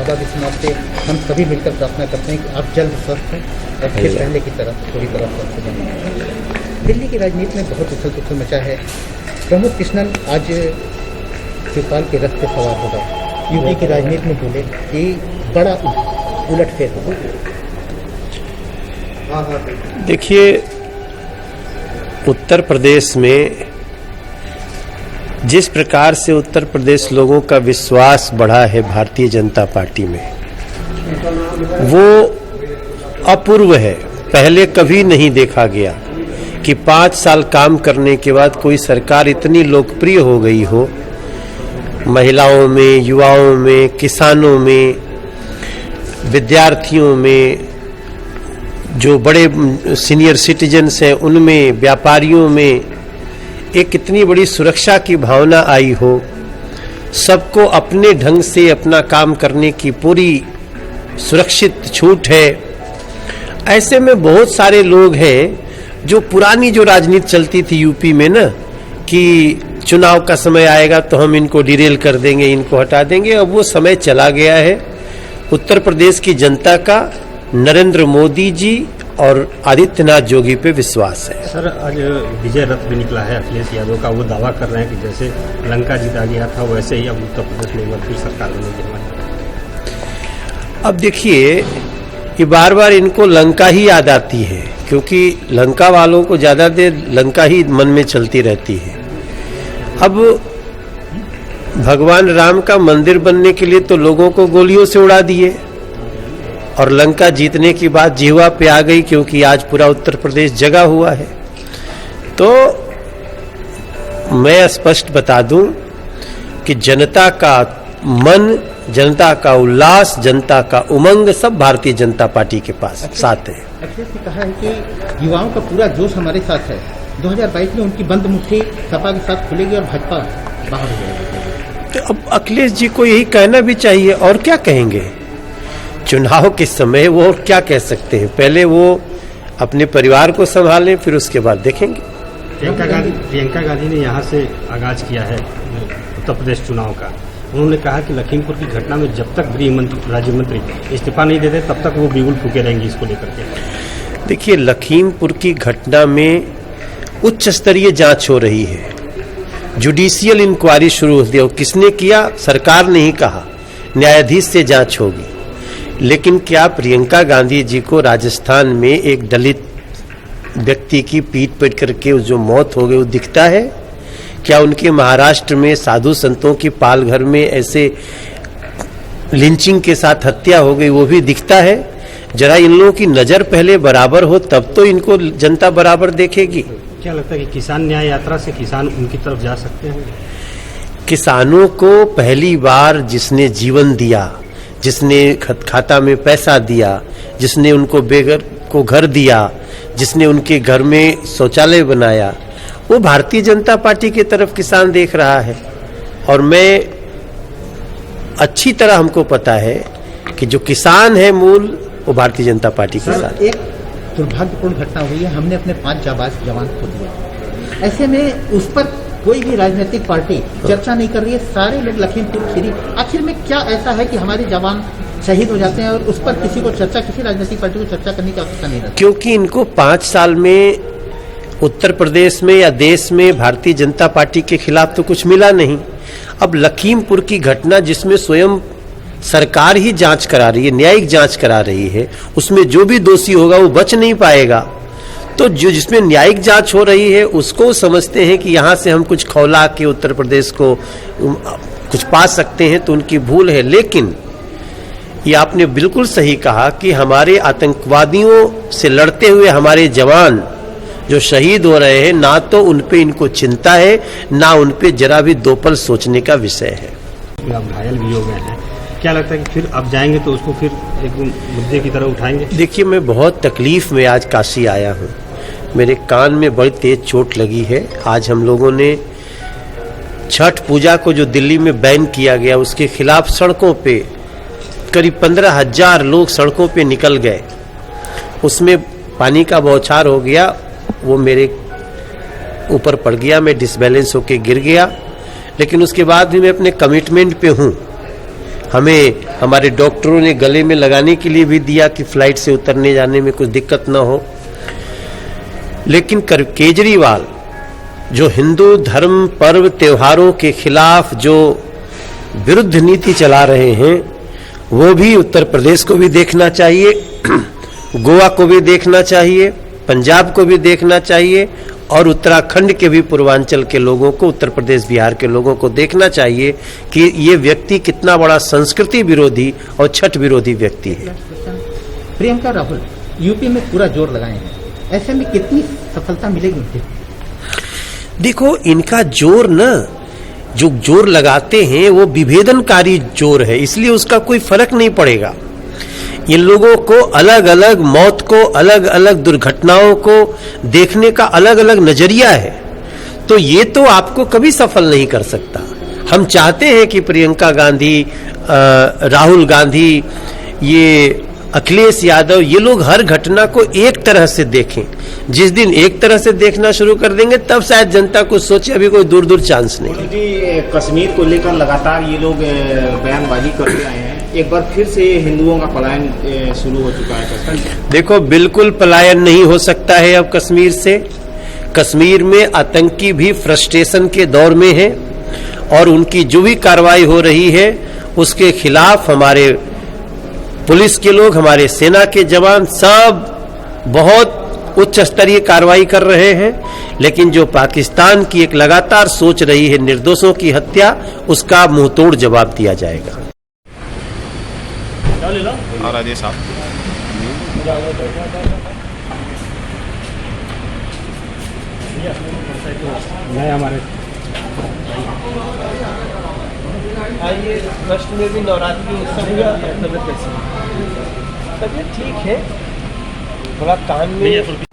लोकसभा के चुनाव से हम सभी मिलकर प्रार्थना करते हैं कि आप जल्द स्वस्थ हैं और फिर पहले की तरह पूरी तरह स्वस्थ बने। दिल्ली की राजनीति में बहुत उथल पुथल मचा है। प्रमोद कृष्णन आज शिवपाल के रथ पे सवार होगा, यूपी की राजनीति में बोले कि बड़ा उलटफेर होगा। देखिए, उत्तर प्रदेश में जिस प्रकार से उत्तर प्रदेश लोगों का विश्वास बढ़ा है भारतीय जनता पार्टी में, वो अपूर्व है। पहले कभी नहीं देखा गया कि 5 साल काम करने के बाद कोई सरकार इतनी लोकप्रिय हो गई हो। महिलाओं में, युवाओं में, किसानों में, विद्यार्थियों में, जो बड़े सीनियर सिटीजन्स हैं उनमें, व्यापारियों में एक इतनी बड़ी सुरक्षा की भावना आई हो। सबको अपने ढंग से अपना काम करने की पूरी सुरक्षित छूट है। ऐसे में बहुत सारे लोग हैं जो पुरानी जो राजनीति चलती थी यूपी में ना, कि चुनाव का समय आएगा तो हम इनको डिरेल कर देंगे, इनको हटा देंगे, अब वो समय चला गया है। उत्तर प्रदेश की जनता का नरेंद्र मोदी जी और आदित्यनाथ योगी पे विश्वास है। सर, आज विजय रथ भी निकला है अखिलेश यादव का। वो दावा कर रहे हैं कि जैसे लंका जीता गया था वैसे ही अब उत्तर प्रदेश में एक बार फिर सरकार बनेगी। अब देखिए, ये बार बार इनको लंका ही याद आती है, क्योंकि लंका वालों को ज्यादा देर लंका ही मन में चलती रहती है। अब भगवान राम का मंदिर बनने के लिए तो लोगों को गोलियों से उड़ा दिए, और लंका जीतने की बात जिह्वा पे आ गई, क्योंकि आज पूरा उत्तर प्रदेश जगा हुआ है। तो मैं स्पष्ट बता दूं कि जनता का मन, जनता का उल्लास, जनता का उमंग सब भारतीय जनता पार्टी के पास साथ है। अखिलेश ने कहा है कि युवाओं का पूरा जोश हमारे साथ है। 2022 में उनकी बंद मुट्ठी सपा के साथ खुलेगी और भाजपा बाहर हो जाएगी। तो अब अखिलेश जी को यही कहना भी चाहिए, और क्या कहेंगे। चुनाव के समय वो और क्या कह सकते हैं। पहले वो अपने परिवार को संभालें, फिर उसके बाद देखेंगे। प्रियंका गांधी ने यहाँ से आगाज किया है उत्तर प्रदेश चुनाव का। उन्होंने कहा कि लखीमपुर की घटना में जब तक गृह राज्य मंत्री इस्तीफा नहीं देते तब तक वो बिगुल फूके रहेंगी इसको लेकर के। देखिए, लखीमपुर की घटना में उच्च स्तरीय जांच हो रही है, जुडिशियल इंक्वायरी शुरू होती है। और किसने किया? सरकार ने ही कहा न्यायाधीश से जांच होगी। लेकिन क्या प्रियंका गांधी जी को राजस्थान में एक दलित व्यक्ति की पीट पीट करके जो मौत हो गई वो दिखता है? क्या उनके महाराष्ट्र में साधु संतों की पालघर में ऐसे लिंचिंग के साथ हत्या हो गई वो भी दिखता है? जरा इन लोगों की नजर पहले बराबर हो तब तो इनको जनता बराबर देखेगी। क्या लगता है कि किसान न्याय यात्रा से किसान उनकी तरफ जा सकते हैं? किसानों को पहली बार जिसने जीवन दिया, जिसने खाता में पैसा दिया, जिसने उनको बेघर को घर दिया, जिसने उनके घर में शौचालय बनाया, वो भारतीय जनता पार्टी की तरफ किसान देख रहा है। और मैं अच्छी तरह हमको पता है कि जो किसान है मूल, वो भारतीय जनता पार्टी के साथ। एक दुर्भाग्यपूर्ण घटना हुई है, हमने अपने 5 जाबाज जवान खो दिए। ऐसे में उस पर कोई भी राजनीतिक पार्टी चर्चा नहीं कर रही है। सारे लोग लखीमपुर खीरी, आखिर में क्या ऐसा है कि हमारे जवान शहीद हो जाते हैं और उस पर किसी को चर्चा, किसी राजनीतिक पार्टी को चर्चा करने की आवश्यकता नहीं रहती? क्योंकि इनको 5 साल में उत्तर प्रदेश में या देश में भारतीय जनता पार्टी के खिलाफ तो कुछ मिला नहीं। अब लखीमपुर की घटना जिसमें स्वयं सरकार ही जांच करा रही है, न्यायिक जांच करा रही है, उसमें जो भी दोषी होगा वो बच नहीं पाएगा। तो जो जिसमें न्यायिक जांच हो रही है उसको समझते हैं कि यहाँ से हम कुछ खौला के उत्तर प्रदेश को कुछ पा सकते हैं, तो उनकी भूल है। लेकिन ये आपने बिल्कुल सही कहा कि हमारे आतंकवादियों से लड़ते हुए हमारे जवान जो शहीद हो रहे हैं, ना तो उनपे इनको चिंता है, ना उनपे जरा भी दो पल सोचने का विषय है। आप घायल भी हो गए हैं, क्या लगता है कि फिर अब जाएंगे तो उसको फिर एक मुद्दे की तरह उठाएंगे? देखिए, मैं बहुत तकलीफ में आज काशी आया हूँ। मेरे कान में बड़ी तेज चोट लगी है। आज हम लोगों ने छठ पूजा को जो दिल्ली में बैन किया गया उसके खिलाफ सड़कों पे करीब 15,000 लोग सड़कों पे निकल गए। उसमें पानी का बौछार हो गया, वो मेरे ऊपर पड़ गया, मैं डिसबैलेंस होके गिर गया। लेकिन उसके बाद भी मैं अपने कमिटमेंट पे हूँ हमें हमारे डॉक्टरों ने गले में लगाने के लिए भी दिया कि फ्लाइट से उतरने जाने में कुछ दिक्कत ना हो। लेकिन केजरीवाल जो हिंदू धर्म पर्व त्योहारों के खिलाफ जो विरुद्ध नीति चला रहे हैं, वो भी उत्तर प्रदेश को भी देखना चाहिए, गोवा को भी देखना चाहिए, पंजाब को भी देखना चाहिए और उत्तराखंड के भी पूर्वांचल के लोगों को, उत्तर प्रदेश बिहार के लोगों को देखना चाहिए कि ये व्यक्ति कितना बड़ा संस्कृति विरोधी और छठ विरोधी व्यक्ति है। प्रियंका राहुल यूपी में पूरा जोर लगाए हैं, ऐसे में कितनी सफलता मिलेगी उनकी? देखो, इनका जोर न, जो जोर लगाते हैं वो विभेदनकारी जोर है, इसलिए उसका कोई फर्क नहीं पड़ेगा। इन लोगों को अलग अलग मौत को, अलग अलग दुर्घटनाओं को देखने का अलग अलग नजरिया है, तो ये तो आपको कभी सफल नहीं कर सकता। हम चाहते हैं कि प्रियंका गांधी, राहुल गांधी, ये अखिलेश यादव, ये लोग हर घटना को एक तरह से देखें। जिस दिन एक तरह से देखना शुरू कर देंगे तब शायद जनता कुछ सोचे, अभी कोई दूर दूर चांस नहीं। जी, कश्मीर को लेकर लगातार ये लोग बयानबाजी करते आए हैं, एक बार फिर से हिंदुओं का पलायन शुरू हो चुका है कश्मीर। देखो, बिल्कुल पलायन नहीं हो सकता है अब कश्मीर से। कश्मीर में आतंकी भी फ्रस्ट्रेशन के दौर में है और उनकी जो भी कार्रवाई हो रही है उसके खिलाफ हमारे पुलिस के लोग, हमारे सेना के जवान सब बहुत उच्च स्तरीय कार्रवाई कर रहे हैं। लेकिन जो पाकिस्तान की एक लगातार सोच रही है निर्दोषों की हत्या, उसका मुंहतोड़ जवाब दिया जाएगा। मैं हमारे आइए, कष्ट में भी नवरात्रि उत्सव तबियत ठीक है, थोड़ा कान में